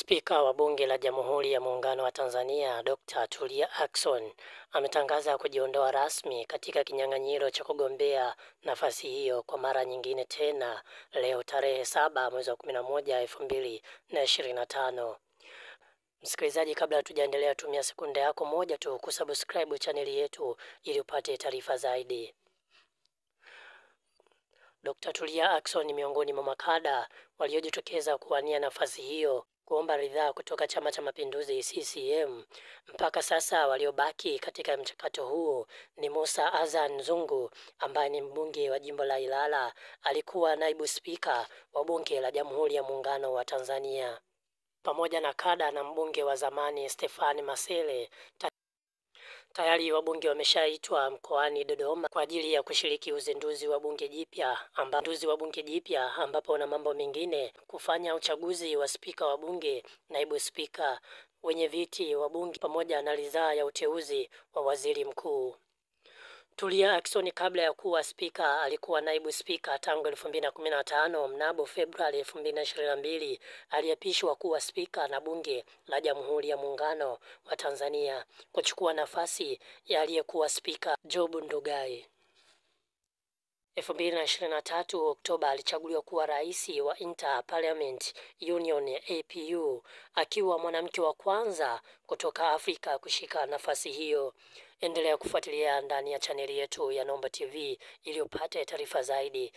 Spika wa Bunge la Jamhuri ya Muungano wa Tanzania, Dr. Tulia Ackson ametangaza kujiondoa rasmi katika kinyang'anyiro cha kugombea nafasi hiyo kwa mara nyingine tena leo tarehe 7 mwezi wa 11 2025. Msikilizaji, kabla hatujaendelea, tumia sekunde yako moja tu kusubscribe chaneli yetu ili upate taarifa zaidi. Dr. Tulia Ackson ni miongoni mwa makada waliojitokeza kuwania nafasi hiyo kuomba ridhaa kutoka Chama cha Mapinduzi CCM. Mpaka sasa waliobaki katika mchakato huo ni Musa Azan Zungu ambaye ni mbunge wa jimbo la Ilala, alikuwa naibu spika wa Bunge la Jamhuri ya Muungano wa Tanzania, pamoja na kada na mbunge wa zamani Stefani Masele. Tayari wabunge wameshaitwa mkoani Dodoma kwa ajili ya kushiriki uzinduzi wa bunge jipya ambapo na mambo mengine kufanya uchaguzi wa spika wa bunge, naibu spika, wenye viti wa bunge pamoja na ridhaa ya uteuzi wa waziri mkuu. Tulia Ackson kabla ya kuwa spika alikuwa naibu spika tangu 2015. Mnamo Februari 2022 aliapishwa kuwa spika na Bunge la Jamhuri ya Muungano wa Tanzania kuchukua nafasi ya aliyekuwa spika Job Ndugai. 2023 Oktoba alichaguliwa kuwa rais wa Inter Parliament Union APU, akiwa mwanamke wa kwanza kutoka Afrika kushika nafasi hiyo. Endelea kufuatilia ndani ya chaneli yetu ya Nomba TV ili upate taarifa zaidi.